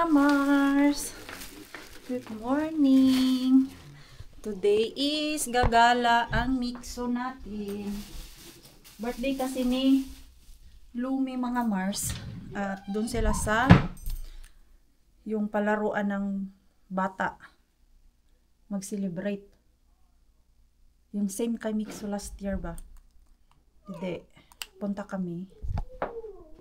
mga Mars! Good morning! Today is gagala ang Mixo natin. Birthday kasi ni Lumi mga Mars. At doon sila sa yung palaruan ng bata. Mag-celebrate. Yung same kay Mixo last year ba? Hindi. Punta kami.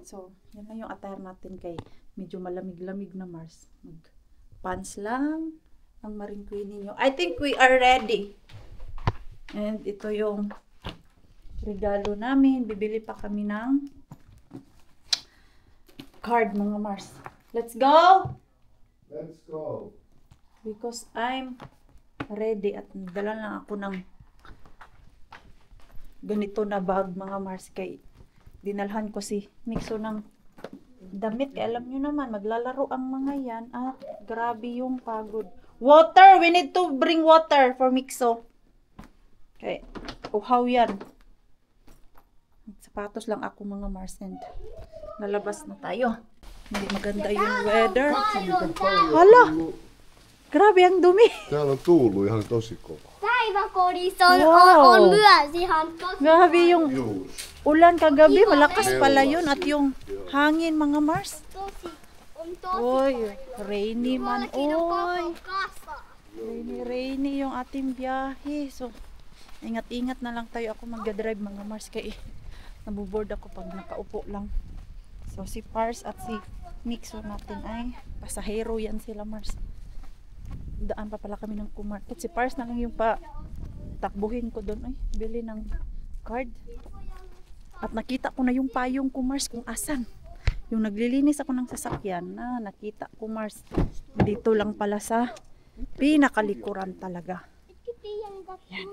So, yan na yung attire natin kay medyo malamig-lamig na Mars. Mag-pants lang ang Marine Queen ninyo. I think we are ready. And ito yung regalo namin. Bibili pa kami ng card mga Mars. Let's go! Let's go! Because I'm ready at dala lang ako ng ganito na bag mga Mars kay dinalhan ko si Mixo ng damit. Kaya alam nyo naman, maglalaro ang mga yan. At grabe yung pagod. Water! We need to bring water for Mixo. Okay. Uhaw yan. Sapatos lang ako mga Mars and lalabas na tayo. Hindi maganda yung weather. Hala! Grabe ang dumi. Täällä on tuullut ihan tosi kova. Päiväkodissa on, Wow. on myös ihan tosi. Grabe yung Juus. ulan kagabi. Malakas pala yun. At yung hangin mga Mars. Tosi, on tosi. Oy, rainy man. Mullakin on Oy. koko kasa. Rainy yung ating biyahe. So, ingat-ingat na lang tayo. Ako mag-drive mga Mars. Kaya nabuboard ako pag nakaupo lang. So, si Pars at si Mixo natin ay pasahero yan sila Mars. Daan pa pala kami ng kumarket. Si Pars na lang yung takbuhin ko doon. Ay, bili ng card. At nakita ko na yung payong ko Mars kung asan. Yung naglilinis ako ng sasakyan na nakita ko Mars. Dito lang pala sa pinakalikuran talaga. Yan.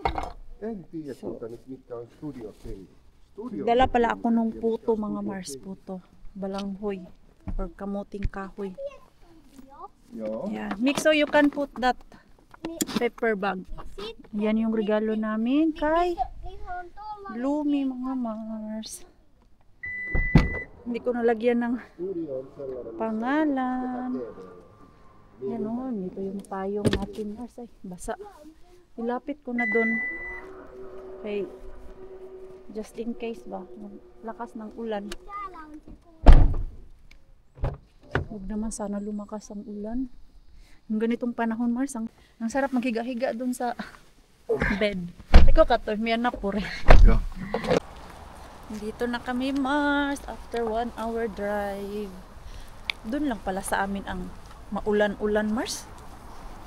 En tiedä kuinka nyt mitkä on studiopelit. Dala pala ako nung puto mga Mars. Puto. Balanghoy. Or kamuting kahoy. Joo. Yeah. Mixo, you can put that paper bag. Yan yung regalo namin kay Lumi mga Mars. Hindi ko nalagyan ng Studio on sellainen pangalan. TV. Yan o, dito yung payong natin Mars. Ay, basa. Ilapit ko na doon. Okay. Just in case ba, lakas ng ulan. Huwag naman sana lumakas ang ulan. Yung ganitong panahon Mars, ang sarap maghiga-higa doon sa bed. Ikaw katoy, may anak po rin. Ja. Dito na kami Mars after 1 hour drive. Doon lang pala sa amin ang maulan-ulan Mars.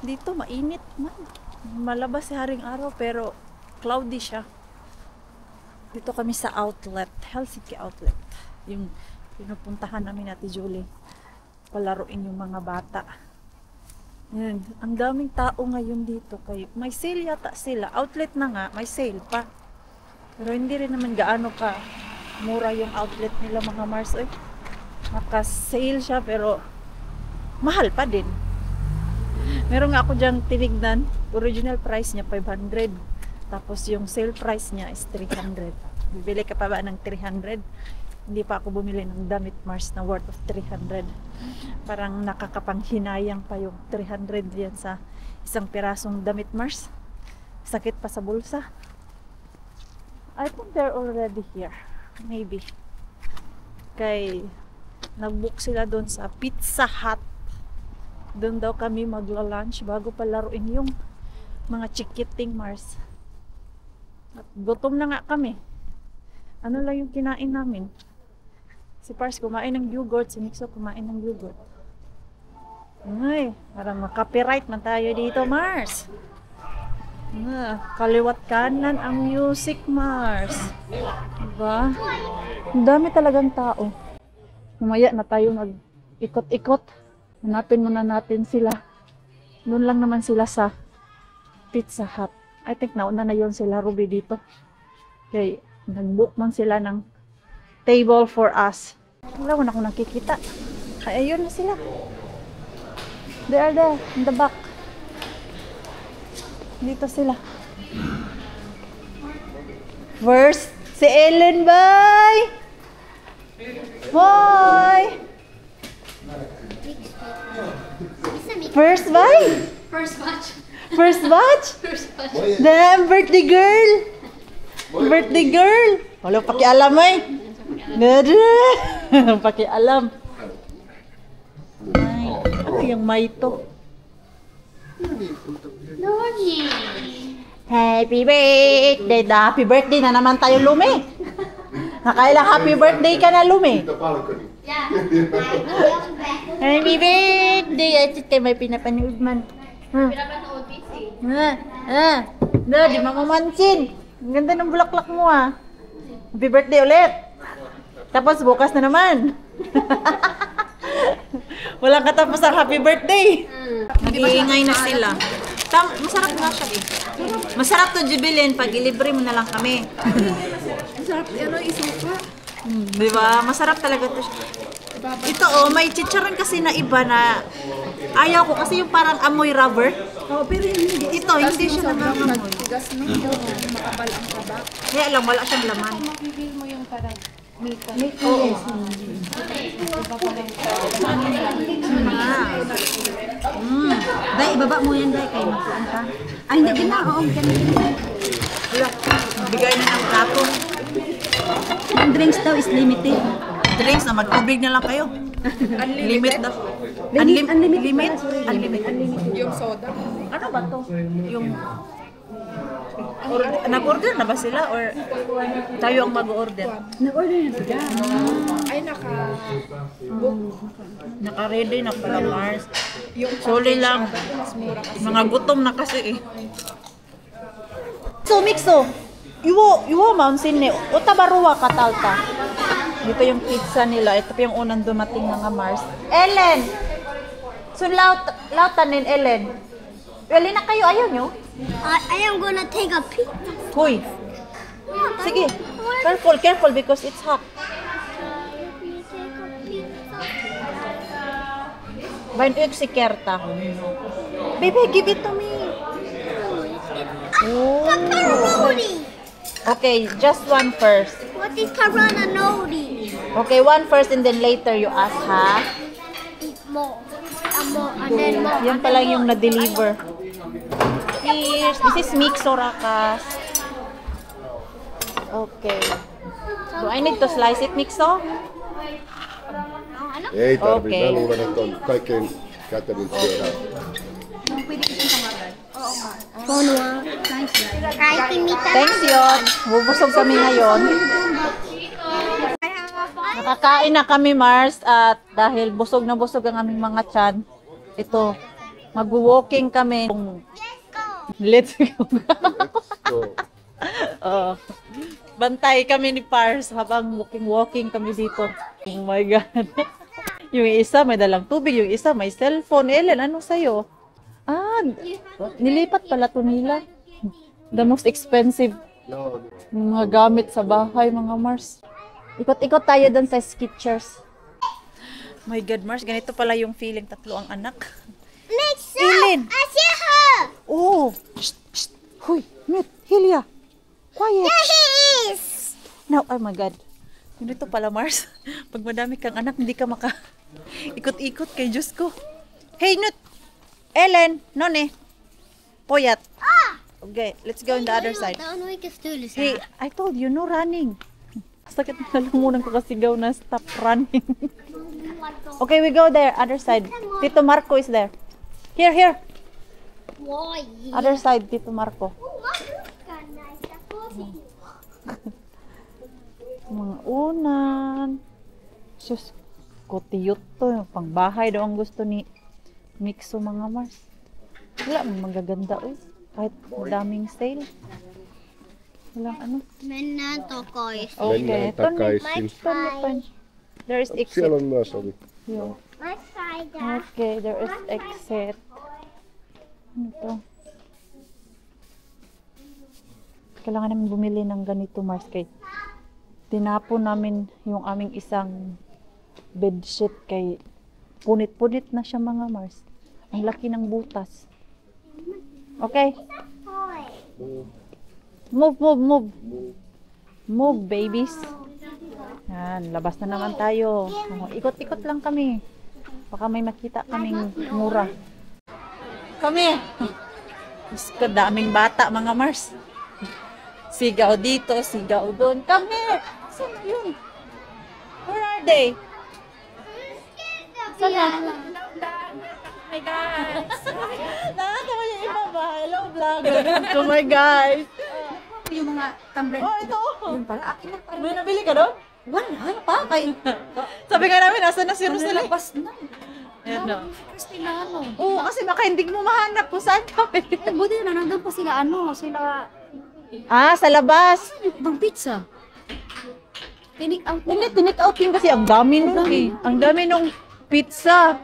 Dito mainit man. Malabas si haring araw pero cloudy siya. Dito kami sa outlet, Helsinki outlet. Yung pinupuntahan namin natin Julie. Palaruin yung mga bata. Yan. Ang daming tao ngayon dito. May sale yata sila. Outlet na nga, may sale pa. Pero hindi rin naman gaano ka mura yung outlet nila mga Mars. Ay, naka-sale siya pero mahal pa din. Meron nga ako dyang tinignan. Original price niya 500. Tapos yung sale price niya is 300. Bibili ka pa ba ng 300? Hindi pa ako bumili ng damit Mars na worth of 300. Parang nakakapanghinayang pa yung 300 yan sa isang pirasong damit Mars. Sakit pa sa bulsa. I think they're already here. Maybe. Kay nag-book sila doon sa Pizza Hut. Doon daw kami magla-lunch bago palaruin yung mga chikiting Mars. At gutom na nga kami. Ano lang yung kinain namin? Si Pars kumain ng yogurt, si Mixo kumain ng yogurt. Ay, parang makapiright man tayo dito, Mars. Kaliwat kanan ang music, Mars. Diba? Ang dami talagang tao. Mamaya na tayo mag-ikot-ikot. Hanapin muna natin sila. Doon lang naman sila sa Pizza Hut. I think nauna na yun sila Ruby dito. Okay, nag-book man sila ng table for us. Wala ko na akong nakikita. Ay, ayun na sila. They are there, in the back. Dito sila. First, si Ellen, bye! Bye! First batch? First batch. First batch? First batch. Damn, birthday girl! Birthday girl! Wala pakialam eh. Dada! Pakialam. Ay, ano yung may to? Noni. Happy birthday! Happy birthday na naman tayo, Lumi! Nakailang happy birthday ka na, Lumi? The balcony. Yeah. Happy birthday! At kay may pinapanood man. Pinapanood PC. Di mamamansin. Ang ganda ng bulaklak mo ah. Happy birthday ulit. Tapos bukas na naman. Walang katapos ang happy birthday. Nag-iingay na sila. Masarap nga siya eh. Masarap to, Jubilin, pag ilibre mo na lang kami. Masarap, ano, isuka. Di ba? Masarap talaga to siya. Ito oh, may chicharon kasi na iba na ayaw ko kasi yung parang amoy rubber. Oh, pero hindi. Ito, hindi siya nangangamoy. Nagtigas no, makapal ang taba. Kaya lang, wala siyang laman. Mapipil mo yung parang mika. Oo. Dai, ibaba mo yan, Dai, kay magpuan ka. Ay, hindi na, oo, ganun. Wala, bigay na ng plato. Ang drinks daw is limited. Drinks na, mag-tubig na lang kayo. Limit daw. Unlimited. Unlimited. Yung soda. Ano ba to? Yung... Nag-order na ba sila or tayo ang mag-order? Nag-order na sila. Ay, Naka-ready na pala, Mars. yung Suli lang. mas mura kasi. Mga gutom na kasi eh. So, Mixo, iwo mountain ni Utabaruwa katalta. Dito yung pizza nila. Ito pa yung unang dumating mga Mars. Ellen! So, lautan din, Ellen. Ellen na kayo, ayaw nyo? I am gonna take a picture. Hoy! Sige, careful because it's hot. Bain uyog si Kerta. Baby, give it to me. Oh. Pepperoni. Okay, just one first. What is pepperoni? Okay, one first and then later you ask, ha? Eat more. And more. And then more. Yan pa lang yung na-deliver. Cheers! This is Mixo Rakas. Okay. Do I need to slice it, Mixo? Ei tarvi, Okei. mä luulen, että on kaikkein kätevin syödä. Thanks yon. Bubusog kami ngayon. Nakakain na kami, Mars, at dahil busog na busog ang aming mga tiyan, ito, mag-walking kami. Let's go. Oh. Bantay kami ni Pars habang walking kami dito. Oh my God. Yung isa may dalang tubig, yung isa may cellphone. Ellen, ano sa'yo? Ah, nilipat pala to nila. The most expensive No, mga gamit sa bahay, mga Mars. Ikot-ikot tayo doon sa Skechers. My God, Mars, ganito pala yung feeling, tatlo ang anak. Mix Ellen! I see her. Oh! Shh! Shh! Huy! Mute! Hilya! Quiet! There he is. Now, oh my God. Ganito pala, Mars. Pag madami kang anak, hindi ka maka... Ikot-ikot kay Diyos ko. Hey, Nut! Ellen! None! Poyat! Okay, let's go on the other side. Hey, I told you, no running. Sakit na lalamunan ko kasi gaw na stop running. Okay, we go there, other side. Tito Marco is there. Here. Why? Other side, Tito Marco. Mga unan. Sus, kotiyot to. Pangbahay daw ang gusto ni Mixo, mga Mars. Wala, magaganda eh. Kahit daming sale. Walang ano. Mennään takaisin. Okay, Mennään Tony, takaisin. Tony. There is exit. Siellä on myös ovi. Yo. Let's try that. Okay, there is exit. Ano to? Kailangan namin bumili ng ganito, Mars, kay tinapon namin yung aming isang bedsheet kay punit-punit na siya, mga Mars. Ang laki ng butas. Okay. Move. Move, babies. Yan, labas na naman tayo. Ikot-ikot lang kami. Baka may makita kaming mura. Kami. Mas kadaming bata, mga Mars. Sigaw dito, sigaw doon. Kami. Saan na yun? Where are they? Saan na? Hi guys! Nakatawa yung iba ba? Hello, vlogger. Oh my guys. Yung mga tumbler. Oh, ito. Yun pala, akin na pala. May nabili ka doon? Wala pa kay. Sabi nga namin, nasa na si Rosalie? Nalabas na. Ayan na. Kristinano. Oo, kasi baka hindi mo mahanap kung saan kami. Eh, buti na nandun pa sila, sila, Ah, sa labas. bang pizza. Tinik out Hindi, tinik out yun kasi ang dami nun eh. Ang dami nung pizza.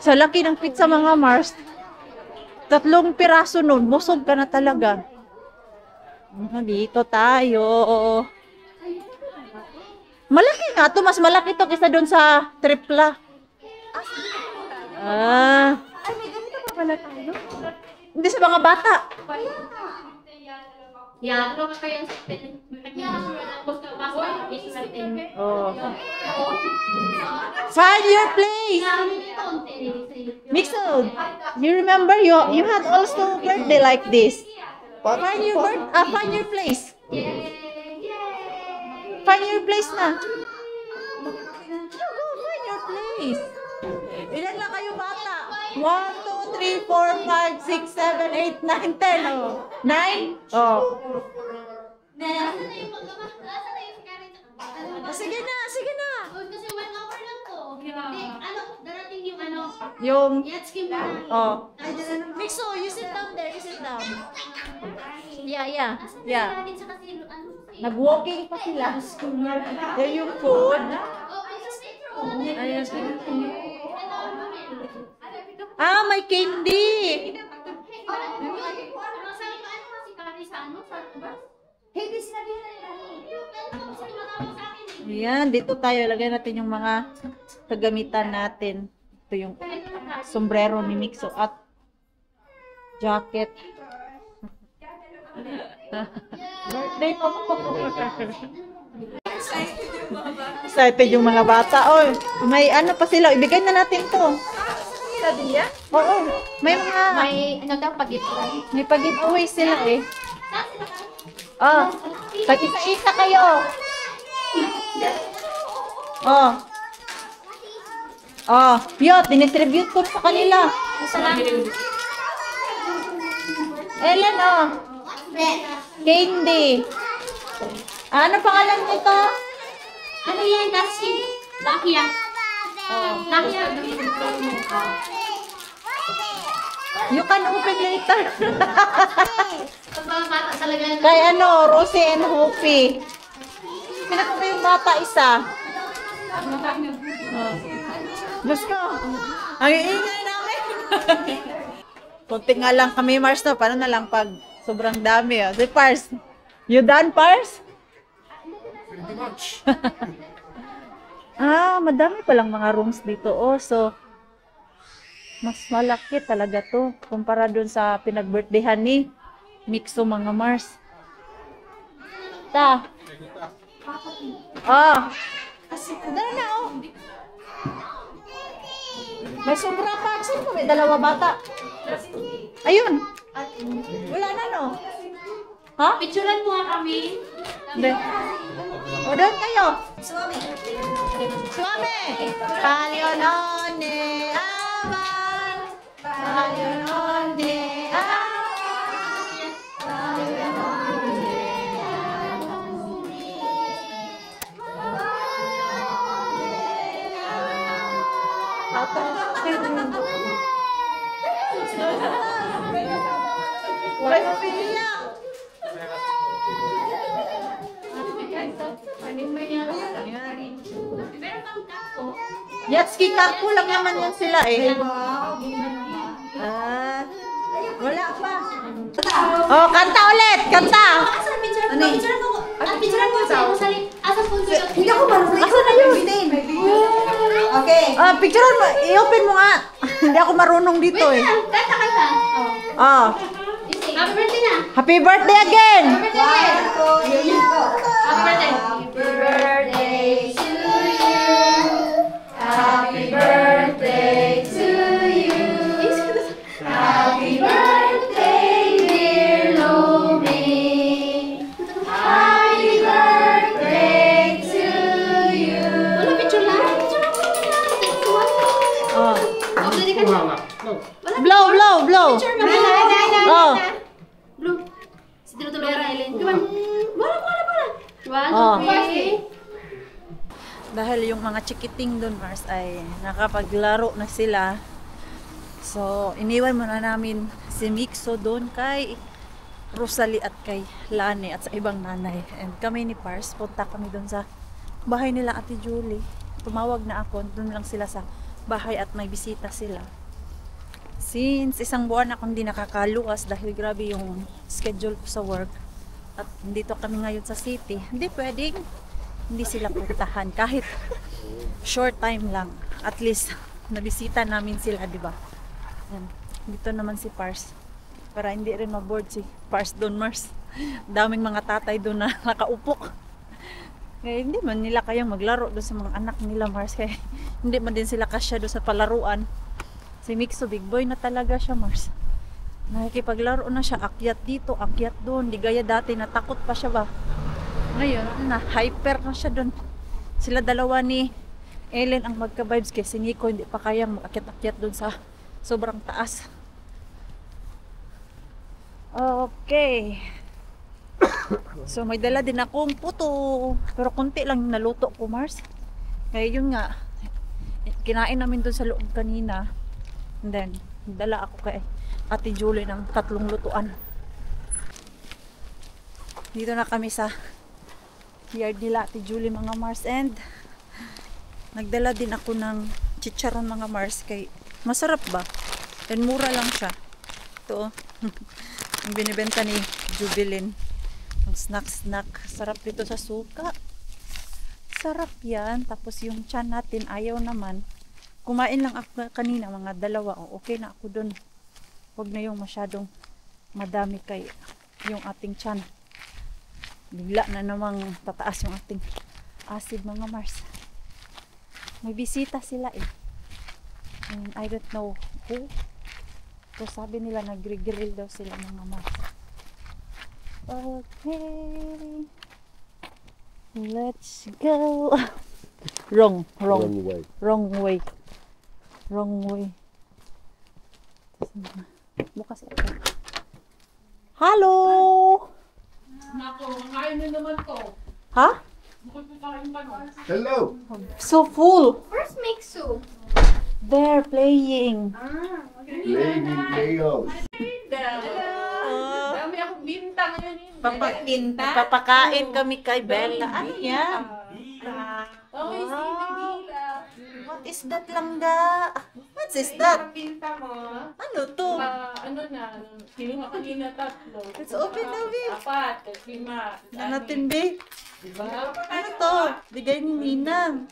Sa laki ng pizza, mga Mars. 3 piraso nun, busog ka na talaga. Dito tayo. Malaki nga to, mas malaki to kaysa doon sa tripla. Ah. Ay, may ganito pa pala tayo. Hindi sa mga bata. Yeah, ano ka kayo sa Oh. Find your place. Mixo, you remember you had also birthday like this. Find your place. Find your place na. Go, find your place. Ilan lang kayo bata? 1, 2, 3, 4, 5, 6, 7, 8, 9, 10. Oh. 9? Oh. Sige na, sige na. Kasi 1 hour lang to. Hindi, darating yung Yung, Yatski mo na. oh. Mixo, you sit down there, you sit down. Yeah. Natin sa kasi, Nag-walking pa sila. There yung food. Ayun. Ah, may candy. Ayan, dito tayo. Lagay natin yung mga kagamitan natin. Ito yung sombrero ni Mixo at jacket. Birthday mo. Excited yung mga bata. Oh, may ano pa sila. Ibigay na natin to. Sabi niya? Oo. May mga... May pag-giveaway sila eh. Oh. Pag-isa-isa kayo. Oh. Oh. Yot, dinistribute ko sa kanila. Ellen, oh. Candy. Ano pangalan nito? Ano yan? Dakia. Dakia. You can open later. Pag mga bata talaga. Kay ano, Rosie and Hopi. Pinaka ko yung bata isa. Oh. Diyos ko. Ang iingay namin. Kunti nga lang kami, Mars, no? Paano na lang pag sobrang dami, oh. Si Pars. You done, Pars? Pretty much. Ah, madami palang mga rooms dito, oh. So, mas malaki talaga to. Kumpara dun sa pinag-birthdayhan ni Mixo, mga Mars. Ta. Oh. Dala na, oh. May sobra pa. Saan ko? May 2 bata. Ayun. Wala na, no? Ha? Picturean mo nga kami. Hindi. O, doon kayo. Swami. Palionone aman. Palionone aman. May pamilya. Yatski Kako lang naman yan sila eh. Ah, wala pa. Oh, kanta ulit, kanta. Picturean mo sa Asa po siya? Hindi ako marunong. Asa na yun? Okay. Ah, picturean mo, i-open mo nga. Hindi ako marunong dito eh. Kanta. Oh, Happy birthday na. happy birthday again. Happy birthday. Happy birthday to you. Happy birthday to you. Happy Oh. Blue. Si tinutuloy ang Ellen. Come on. Bola. One, Oh. two, three. Dahil yung mga chikiting doon, Mars, ay nakapaglaro na sila. So, iniwan muna namin si Mixo doon kay Rosalie at kay Lani at sa ibang nanay. And kami ni Pars, punta kami doon sa bahay nila Ate Julie. Tumawag na ako, doon lang sila sa bahay at may bisita sila. Since isang buwan akong hindi nakakaluwas dahil grabe yung schedule ko sa work at dito kami ngayon sa city, hindi pwedeng hindi sila puntahan kahit short time lang. At least nabisita namin sila, di ba? Yan. Dito naman si Pars para hindi rin ma-board si Pars doon, Mars. Daming mga tatay doon na nakaupok. Kaya hindi man nila kayang maglaro doon sa mga anak nila, Mars. Kaya hindi man din sila kasya doon sa palaruan. Si Mixo, big boy na talaga siya, Mars. Nakikipaglaro na siya, akyat dito, akyat doon. Di gaya dati, natakot pa siya ba? Ngayon, hyper na siya doon. Sila dalawa ni Ellen ang magka-vibes kasi si Nico hindi pa kayang mag-akyat-akyat doon sa sobrang taas. Okay. So may dala din akong puto. Pero konti lang yung naluto ko, Mars. Kaya yun nga, kinain namin doon sa loob kanina. And then, dala ako kay Ate Julie ng 3 lutuan. Dito na kami sa yard nila Ate Julie, mga Mars. And nagdala din ako ng chicharon, mga Mars. Kay masarap ba? And mura lang siya. Ito ang binibenta ni Jubilin. Ang snack. Sarap dito sa suka. Sarap yan. Tapos yung tiyan natin ayaw naman. Kumain lang ako kanina, mga 2. Okay na ako dun. Huwag na yung masyadong madami kay yung ating tiyan. Bigla na namang tataas yung ating acid, mga Mars. May bisita sila eh. And I don't know who. So sabi nila nagre-grill daw sila, mga Mars. Okay. Let's go. Wrong way. Bukas ito. Hello! Nako, kain na naman to. Ha? Bukod ko kain pa no. Hello. So full. Where's Mixu? They're playing. Lady Leo. Dami akong binta ngayon yun. Papakbinta? Papakain kami kay Bella. Ano yan? Okay, sige, Bila. What is that, Langga? What is that? Binta mo. Ano to? Ano na, kinuha kanina 3. Let's open na, babe. 4, 5. Ano natin, babe? Diba? Ano to? Bigay ni Ninang.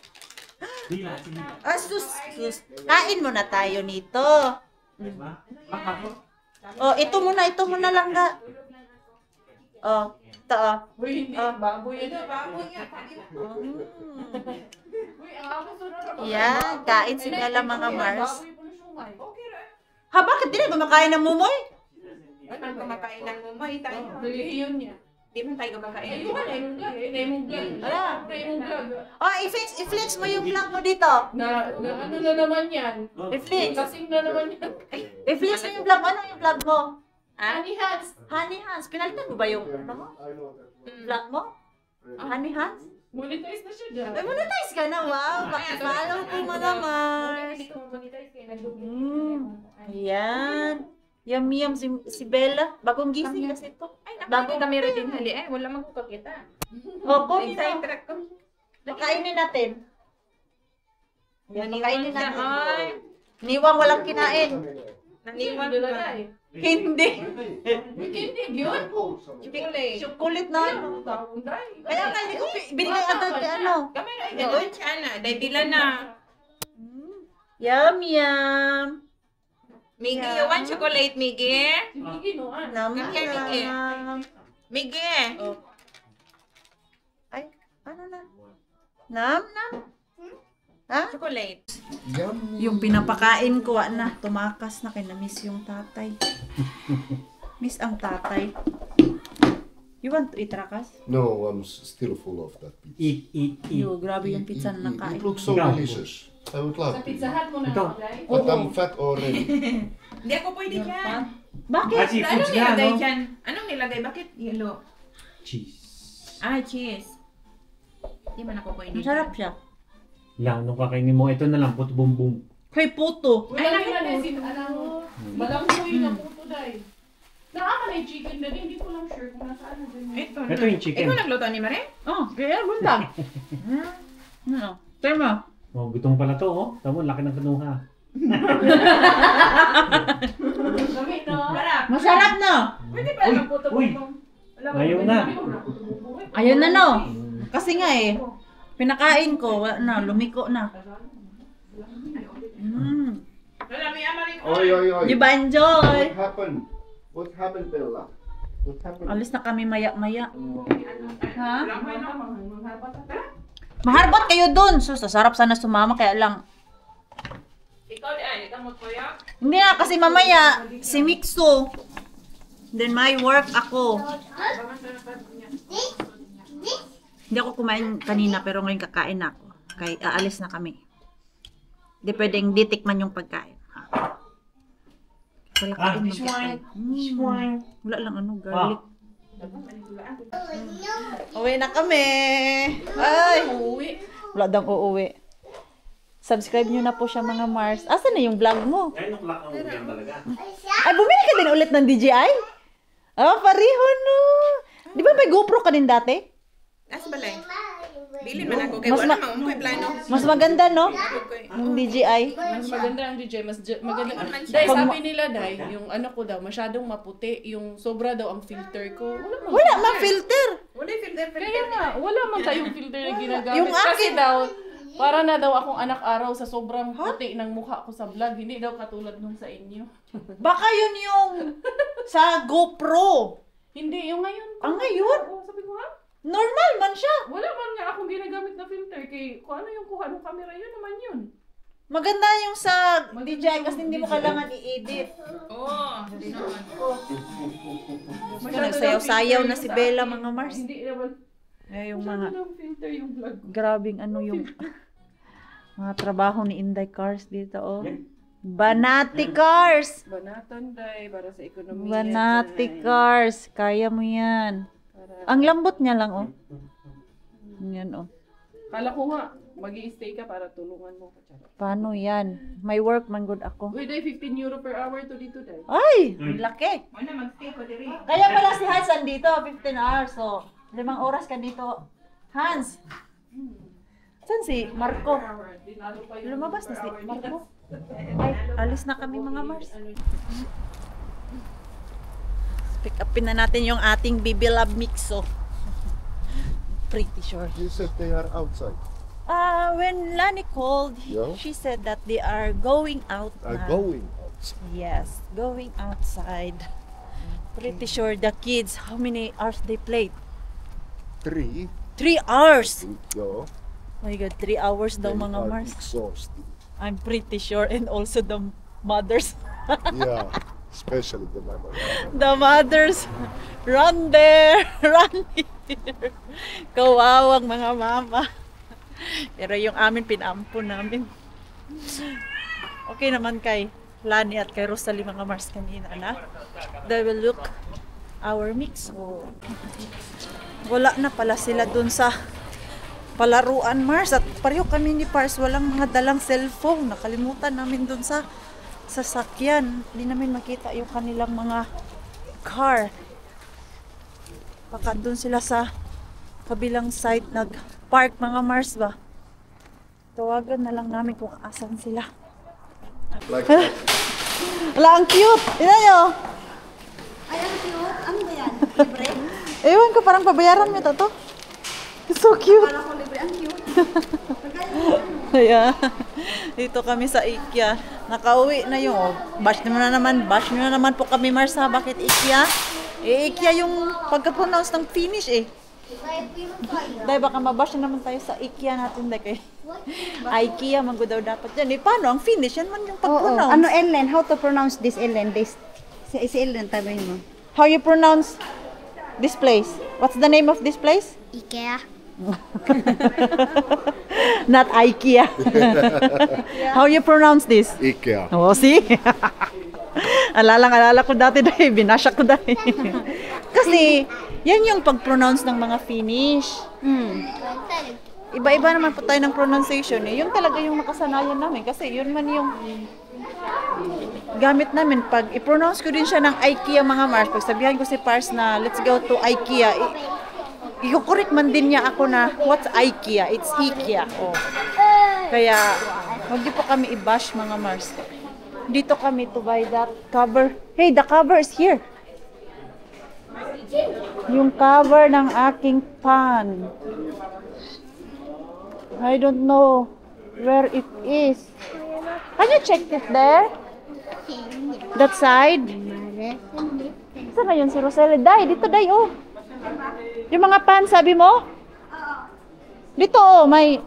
Sus. Kain muna tayo nito. Oh, ito muna lang ga. Oh, ito oh. Uy, hindi. Baboy. Baboy nga. Uy, ang ako sunod. Yan, kain si Bella, mga Mars. Baboy po na sumay. Okay ra. Ha, bakit di na kumakain ng mumoy? Ano kumakain ng mumay tayo? Relihiyon niya. Di man tayo kumakain. Ayun ka na yung vlog. Yung vlog. Ala. Yung vlog. Oh, i-flex mo yung vlog mo dito. Na ano na naman yan? I-flex. Kasing na naman yan. I-flex mo yung vlog. Ano yung vlog mo? Honey Hans. Honey Hans. Pinalitan mo ba yung vlog mo? Honey Hans? Monetize na siya dyan. May monetize ka na, wow. Follow ko, mga Mars. Hindi ko monetize kaya nag-dubi. Ayan. Yum si Bella. Bagong gising kasi ito. Ay, naku, kami rin din hali. Wala magkukakita. Opo, Ay, sa interact ko. Pakainin natin. Pakainin natin. Ay, Niwang walang kinain. naniwan Hindi ka. na eh. Hindi. Hindi yun. Chocolate. Chocolate na. Taong dry. Kaya nga, hindi ko binigay agad kay ano. Kami rin. Gano'n siya na. Dahil dila na. Yum. Miggy, you want chocolate, Miggy? Sige, no, ah. Nam. Miggy. Ay, ano na? Nam. Ha? Chocolate. Yummy. Yung pinapakain ko, na, tumakas na, kaya na-miss yung tatay. Miss ang tatay. You want to eat, Rakas? No, I'm still full of that pizza. Eat. Yo, grabe yung pizza na It nakain. looks so Yeah. delicious. I would love Sa to. Pizza Hut mo na Ito. apply. But I'm fat already. Hindi ako pwede dyan. Bakit? Ah, seafoods Anong nga, nilagay no? dyan? Anong nilagay? Bakit yellow? Cheese. Ah, cheese. Hindi man ako pwede Masarap dyan. siya. Lang, nung kakainin mo, ito na lang, puto bum bum. Kay puto. Wala na din si malangkoy na puto dahil. Naama na yung chicken na din. Hindi ko lang sure kung nasaan na din. Ito Ito yung chicken. Ikaw nagluto ni Mare? Oh, kaya buntag. Ano? Tema. Oh, gutom pala to, oh. Tamo, laki ng kanuha. Dami no? Sarap. Masarap na. Pwede pa lang puto Uy! bumbong. Ayaw na. Ayun na no. Kasi nga eh, pinakain ko, wala na, lumiko na. Wala, may amarin ko. Oi, oi, oi. Di ba enjoy? What happened? What happened, Bella? What happened? Alis na kami maya-maya. Ha? Mangharbat ka? Maharbat kayo dun. Sus, sarap sana sumama, kaya lang. Ikaw di ay, ikaw mo kuya. Hindi na, kasi mamaya, si Mixo. Then my work ako. Hindi ako kumain kanina, pero ngayon kakain na ako. Kaya aalis na kami. Hindi pwedeng ditikman yung pagkain. Wala kain this magkain. one. Wala lang ano, garlic. Ah. Uwi na kami. Ay! Uuwi. Wala daw uuwi. Subscribe nyo na po siya mga Mars. Asan na yung vlog mo? 9 o'clock ang uwian talaga. Ay, bumili ka din ulit ng DJI? Ah, pareho no. Di ba may GoPro ka din dati? Nasa balay. Bilin man ako kay Mas wala ma- man ko'y plano. Mas maganda no? Yung DJI. Mas maganda ang DJ, maganda. man siya. Dahil sabi nila, Day, yung ano ko daw, masyadong maputi, yung sobra daw ang filter ko. Wala man filter. Wala yung filter. Kaya nga, wala man tayong filter na ginagamit. Yung Kasi akin- daw, para na daw akong anak araw sa sobrang puti ng mukha ko sa vlog. Hindi daw katulad nung sa inyo. Baka yun yung sa GoPro. Hindi, yung ngayon. Ang ngayon? Oo, sabi ko ha? Normal man siya. Wala man nga akong ginagamit na filter. Kay kung ano yung kuha ng camera, yun naman yun. Maganda yung sa DJI kasi hindi mo kailangan i-edit. Oo. Hindi naman. Nagsayaw-sayaw na si Bella mga Mars. Hindi naman. Eh, yung Masyado mga lang filter yung vlog. grabing ano yung mga trabaho ni Inday Cars dito oh. Banati Cars! Banatan, Day, para sa ekonomiya. Banati Day. Cars! Kaya mo yan. Ang lambot niya lang oh. Yan oh. Kala ko nga, mag-i-stay ka para tulungan mo ko. Charot. Paano yan? May work man good ako. Uy, Day, 15 euro per hour to dito, Day. Ay! Ang laki! Wala mag-stay ko diri. Kaya pala si Hans andito, 15 hours. So, 5 oras ka dito. Hans! Saan si Marco? Dinalo pa yung Lumabas na per si hour Marco. dito. Ay, alis na kami mga Mars. Pick upin na natin yung ating Bibi Love Mixo. Pretty sure. You said they are outside. When Lani called, Yeah? she said that they are going out Are na. going outside. Yes, going outside. Pretty sure the kids, how many hours they played? 3. 3 hours! Yeah. Oh my God, 3 hours daw They mga are Mars. exhausted. I'm pretty sure, and also the mothers. Yeah. Especially the mother. The mothers, run there, run here. Kawawang mga mama. Pero yung amin, pinampun namin. Okay naman kay Lani at kay Rosalie mga Mars kanina na. They will look our mix. Oh. Wala na pala sila dun sa palaruan Mars at pareho kami ni Pars walang mga dalang cellphone. Nakalimutan namin dun sa sasakyan. Hindi namin makita yung kanilang mga car. Baka dun sila sa kabilang side nag-park mga Mars ba. Tawagan na lang namin kung asan sila. Like that. Wala, ang cute! Tignan nyo! Ay, ang cute. Ano ba yan? Libre? Ewan ko, parang pabayaran nyo to. So cute! Kala ko libre. Ang cute. Ayan. Dito kami sa IKEA. Nakauwi na yung, bash nyo na naman po kami Mars ha. Bakit IKEA? Eh, IKEA yung pagka-pronounce ng Finnish eh. Dahil baka mabash na naman tayo sa IKEA natin dahil kay IKEA man daw dapat yan. Eh, paano? Ang Finnish yan man yung pag-pronounce. Ano Ellen? How to pronounce this Ellen? Si Ellen, tabi mo. How you pronounce this place? What's the name of this place? Ikea. Not IKEA. How you pronounce this? Ikea. Oh, see? Alala ko dati dahil, binasya ko dahil. Kasi, yan yung pag-pronounce ng mga Finnish. Iba-iba naman po tayo ng pronunciation eh. Yun talaga yung nakasanayan namin. Kasi yun man yung gamit namin. Pag i-pronounce ko din siya ng IKEA mga Mars, pag sabihan ko si Pars na let's go to IKEA, i-correct man din niya ako na what's IKEA? It's IKEA. Oh. Kaya, huwag niyo po kami i-bash mga Mars. Dito kami to buy that cover. Hey, the cover is here. Yung cover ng aking pan. I don't know where it is. Can you check it there? That side? Saan na yun si Roselle? Day, dito day, oh. Yung mga pan, sabi mo? Dito, oh, may...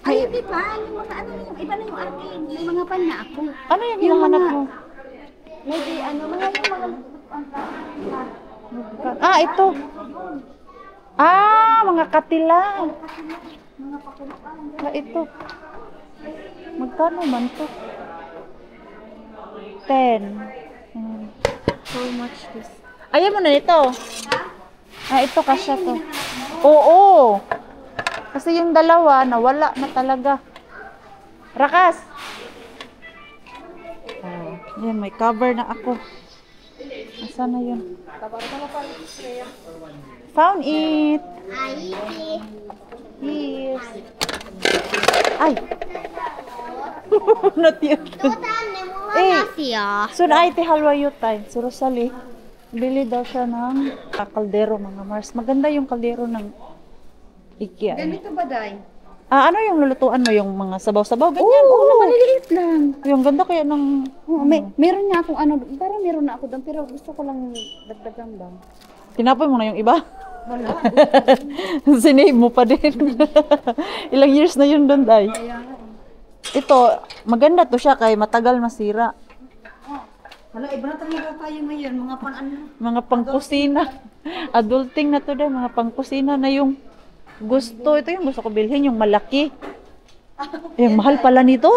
Ay, di pa. Yung mga ano, yung iba na yung akin. May mga pan na ako. Ano yung hinahanap mo? Maybe ano, mga yung mga... Ah, ito. Ah, mga katilang. Ah, ito. Magkano man to? 10. How much this? Ayaw mo na ito. Ah, ito kasya to. Oo. Kasi yung dalawa, nawala na talaga. Rakas! Oh, yan, may cover na ako. Asan na yun? Found it! Here. Ay! Not yun. Sun ay ti halwa yutay. Si Rosalie, bili daw siya ng kaldero mga Mars. Maganda yung kaldero ng IKEA. Ganito ba, Day? Ah, ano yung lulutuan mo? Yung mga sabaw-sabaw? Ganyan? Oo, maliliit lang. Yung ganda kaya ng... Oo, meron nga akong ano, parang meron na ako doon, pero gusto ko lang dagdagan ba? Tinapoy mo na yung iba? Sinave mo pa din. Ilang years na yun doon, Day? Ito, maganda to siya kay matagal masira. Hala, iba na talaga tayo ngayon, mga pang ano. Mga pangkusina. Adulting na to, Day. Mga pangkusina na yung gusto. Ito yung gusto ko bilhin, yung malaki. Eh, mahal pala nito.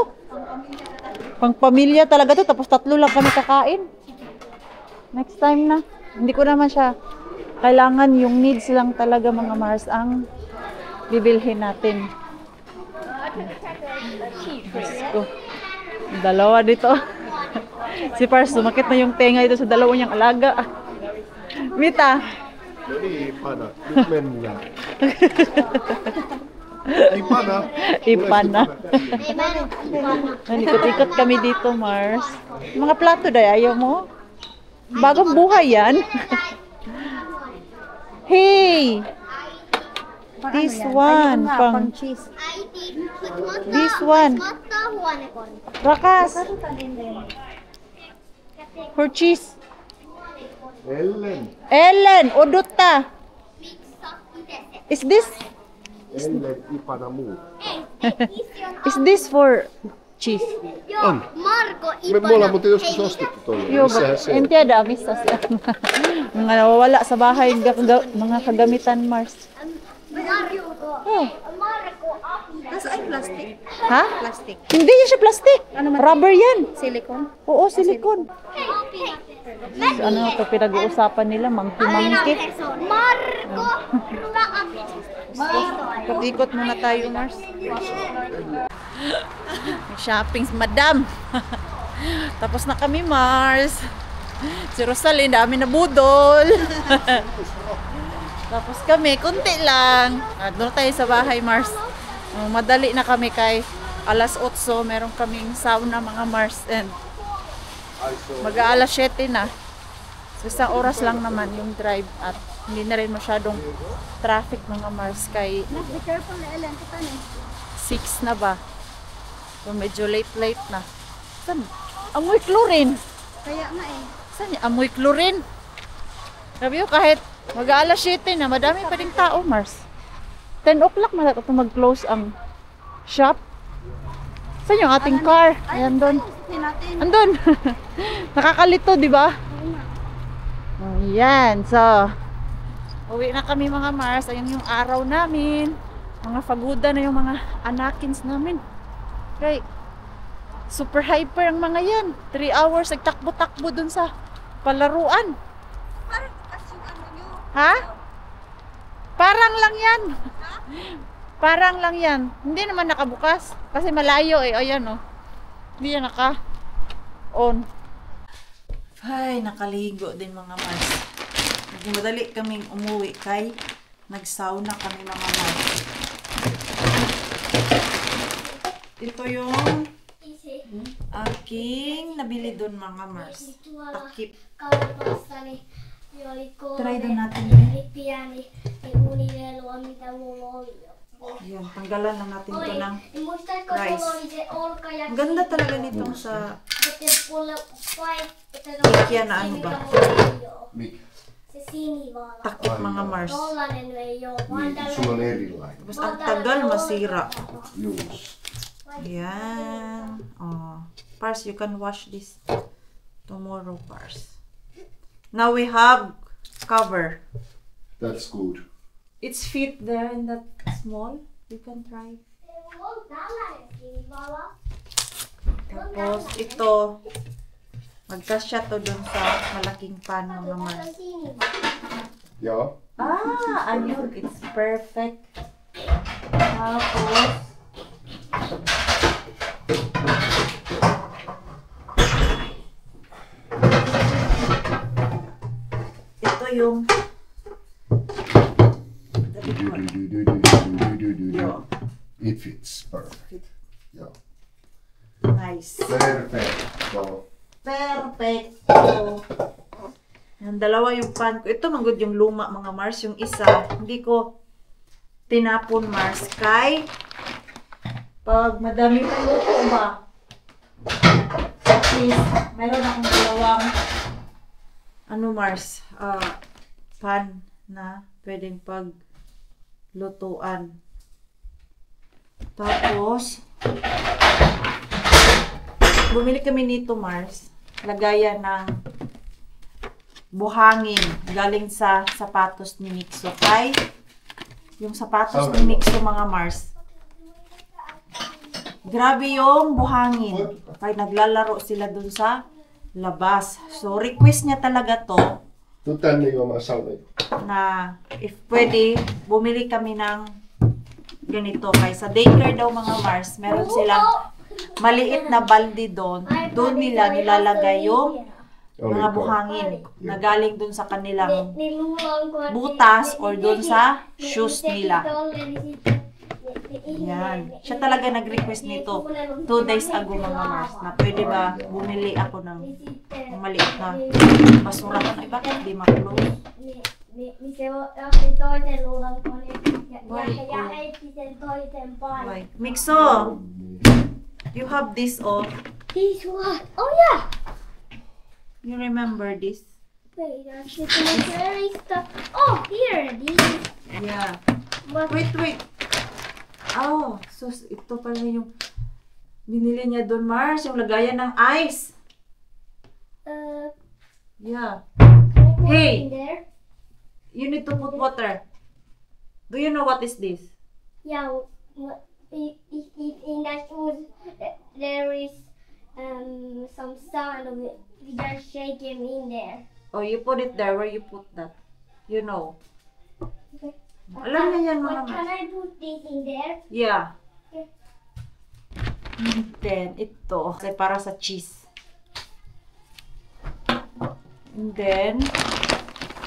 Pang pamilya talaga to, tapos 3 lang kami kakain. Next time na. Hindi ko naman siya kailangan, yung needs lang talaga mga Mars ang bibilhin natin. Gusto. Dalawa dito. Si Pars, sumakit na yung tenga dito sa dalawa niyang alaga. Mita. Jadi ipana. Nyt mennään. Ipana. Ipana. Ikot-ikot kami dito, Mars. Mga plato day, ayaw mo? Bagong buhay yan. Hey! This one, pang cheese. this one. Rakas. For cheese. Ellen, odota. Is this Ellen ipana muu. is this for cheese? On. Marko, Me ollaan muuten joskus ostettu tuolla. Yo, Missähän se on? enti ada misas. Mga nawawala sa bahay, mga kagamitan, Mars. Oh. Nasa ay plastic? Ha? Plastic. Hindi yan siya plastic. Ano man? Rubber yan. Silicone? Oo, silikon. Ano ito pinag-uusapan nila? Mangki-mangki. Marko, Ikot muna tayo, Mars. Shopping, madam. Tapos na kami, Mars. Si Rosalind, dami na budol. Tapos kami, kunti lang. Doon tayo sa bahay, Mars. Madali na kami kay alas 8. Meron kaming sauna, mga Mars. And mag-aalas 7 na. So, isang oras lang naman yung drive. At hindi na rin masyadong traffic, mga Mars. Kay Be careful na Ellen, kita na. 6 na ba? So, medyo late na. Saan? Amoy chlorine. Kaya nga eh. Saan niya? Amoy chlorine. Sabi ko, kahit mag-aalas 7 na, madami pa ding tao, Mars. 10 o'clock na ito mag-close ang shop. Saan yung ating car? Ayan doon. Andun. Nakakalito, di ba? Ayan. So, Uwi na kami mga Mars. Ayun yung araw namin. Mga faguda na yung mga anakins namin. Okay. Super hyper ang mga yan. 3 hours nagtakbo-takbo dun sa palaruan. Ha? Parang lang yan. Parang lang yan. Hindi naman nakabukas. Kasi malayo eh. Ayan oh. Hindi yan naka-on. Ay, nakaligo din mga Mars. Madali kaming umuwi kay nag-sauna kami mga Mars. Ito yung aking nabili doon mga Mars. Takip. Try doon natin yan. Yan, tanggalan lang natin ito ng rice. Ang ganda talaga nitong sa Ikea na ano ba? Mikä? Takip mga Mars. Niin, sulla on erilainen. Tapos ang tagal masira. Juus. Yan. Oh. Pars, you can wash this tomorrow, Pars. Now we have cover. That's good. It's fit there in that small. You can try. Tapos ito, magkasya to dun sa malaking pan mga Mars. Joo. Ayun, it's perfect. Tapos, ito yung It fits perfect. Joo. nice. Perfecto. Perfecto. Ang dalawa yung pan ko. Ito manggod yung luma mga Mars. Yung isa, hindi ko tinapon Mars. Kay, pag madami pa luto ba, at least, meron akong dalawang ano Mars, pan na pwedeng paglutuan. Tapos, bumili kami nito Mars. Lagayan ng buhangin galing sa sapatos ni Mixo. Kay yung sapatos ni Mixo mga Mars, grabe yung buhangin. Kay naglalaro sila dun sa labas. So request niya talaga to Tuu tänne juomaan sauna. na if pwede bumili kami ng ganito. Kay sa daycare daw mga Mars, meron silang maliit na balde doon. Doon nila nilalagay yung mga buhangin na galing dun sa kanilang butas or dun sa shoes nila. Yan. Siya talaga nag-request nito 2 days ago mga Mars na pwede ba bumili ako ng maliit na basurahan. Ay bakit di makulong? Like, Mixo, you have this oh. This one. Oh yeah. You remember this? Wait, where is the? Oh, here. This. Yeah. But Wait. Oh, so ito pala yung binili niya doon, Mars. Yung lagayan ng ice. Yeah. can I put Hey. it in there? You need to put water. Do you know what is this? Yeah. If in that wood there is some sound of it, we just shake him in there. Oh, you put it there. Where you put that? You know. Okay. Alam niya yan, But mga can I put this in there? Yeah. Okay. And then, ito. Kasi para sa cheese. And then,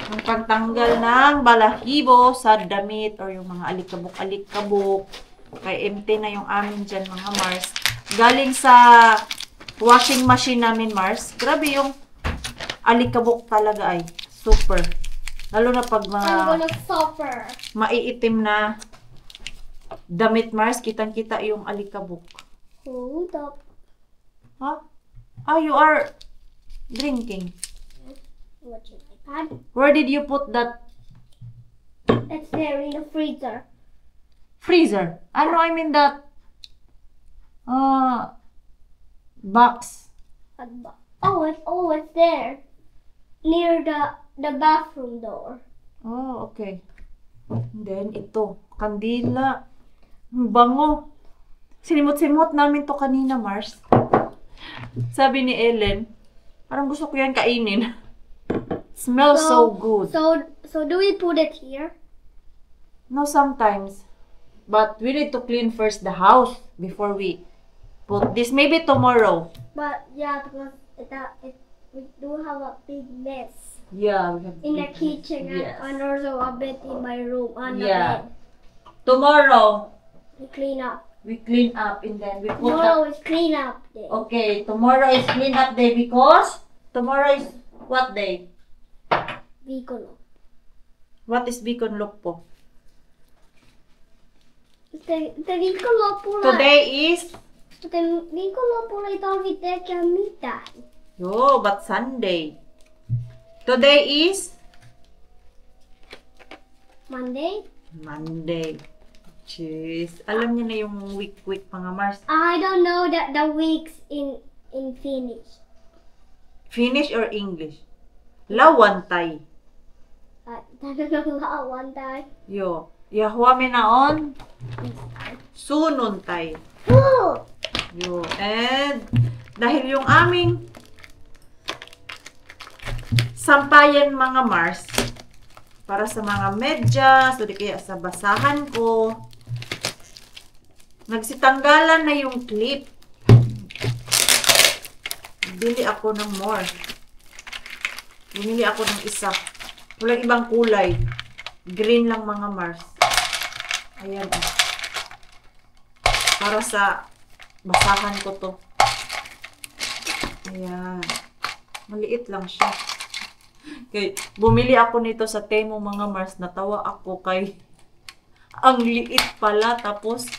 ang pagtanggal ng balahibo sa damit or yung mga alikabok-alikabok. Kay empty na yung amin dyan, mga Mars. Galing sa washing machine namin, Mars. Grabe yung alikabok talaga ay. Super. Lalo na pag I'm mga gonna suffer. maiitim na damit, Mars, kitang-kita yung alikabok. Hold up. Huh? Ah, you are drinking. What's your iPad? Where did you put that It's there in the freezer. freezer? Ano, I mean that box. Oh, it's there. Near the bathroom door. Oh, okay. And then, ito. Kandila. Ang bango. Sinimot-simot namin to kanina, Mars. Sabi ni Ellen, parang gusto ko yan kainin. Smells so good. So do we put it here? No, sometimes. But we need to clean first the house before we put this. Maybe tomorrow. But yeah, because we do have a big mess Yeah, we have in the kitchen Yes. and also a bit in my room and the Yeah. bed. Tomorrow, We clean up. we clean up and then we put Tomorrow is clean up day. Okay, tomorrow is clean up day because tomorrow is what day? Weekend. What is Beacon Look po? The viikon lopulla. Today is Viikon lopulla ei tarvitse tehdä mitään. Yo, but Sunday. Today is Monday. Monday. Jeez. Alam niyo na yung week mga Mars. I don't know the weeks in Finnish. Finnish or English? Lawantay. I don't know one time. Yo. Yahuame naon. Sununtay. Woo! Yo. And dahil yung aming sampayan mga Mars para sa mga medyas o di kaya sa basahan ko, nagsitanggalan na yung clip. Bili ako ng more. Bumili ako ng isa. Walang ibang kulay. Green lang mga Mars. Ayan. Para sa basahan ko to. Ayan. Maliit lang siya. Okay. Bumili ako nito sa Temu mga Mars. Natawa ako kay ang liit pala. Tapos,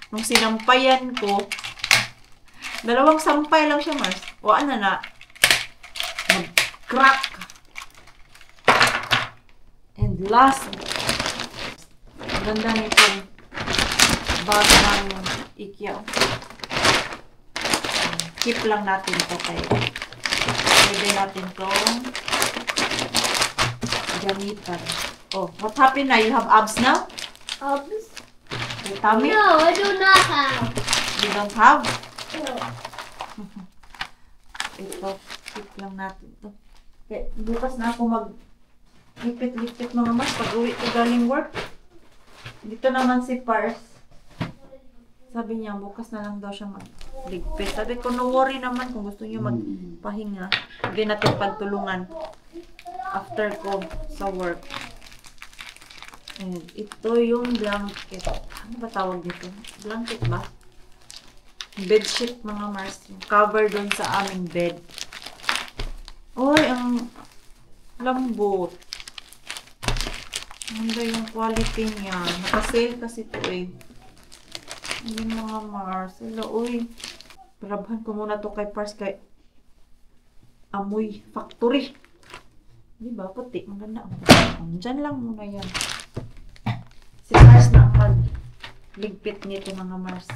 nung sinampayan ko, dalawang sampay lang siya Mars. Wala na mag-crack. And last, ganda nitong bag ng IKEA. Keep lang natin ito kayo. Pwede natin itong gamitan. Oh, what happened na? You have abs now? Abs? Your tummy? No, I do not have. You don't have? No. Ito, keep lang natin ito. Okay, bukas na ako lipit-lipit mga Mars pag uwi ko galing work. Dito naman si Pars. Sabi niya, bukas na lang daw siya magligpit. Sabi ko, no worry naman kung gusto niyo magpahinga. Hindi natin pagtulungan after ko sa work. And ito yung blanket. Ano ba tawag dito? Blanket ba? Bedsheet mga Mars. Yung cover doon sa aming bed. Oy, ang lambot. Ganda yung quality niya. Naka-sale kasi ito eh. Yung mga Mars. Hello, uy. Grabahan ko muna to kay Pars kay Amoy Factory. Diba? Puti. Maganda. Diyan lang muna yan. Si Pars na ang magligpit nito mga Mars.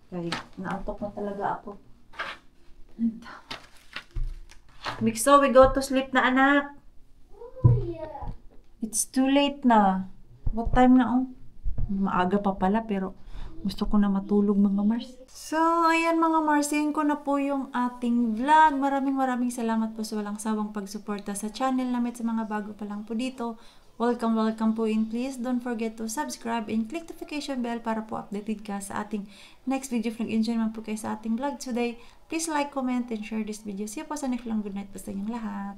Kaya naantok na talaga ako. Mikso, we go to sleep na anak. It's too late na. What time na oh? Maaga pa pala pero gusto ko na matulog mga Mars. So, ayan mga Mars, yun ko na po yung ating vlog. Maraming salamat po sa walang sawang pagsuporta sa channel namin sa mga bago pa lang po dito. Welcome po and please don't forget to subscribe and click notification bell para po updated ka sa ating next video. If nag-enjoy naman po kayo sa ating vlog today, please like, comment, and share this video. See you po sa next vlog. Good night po sa inyong lahat.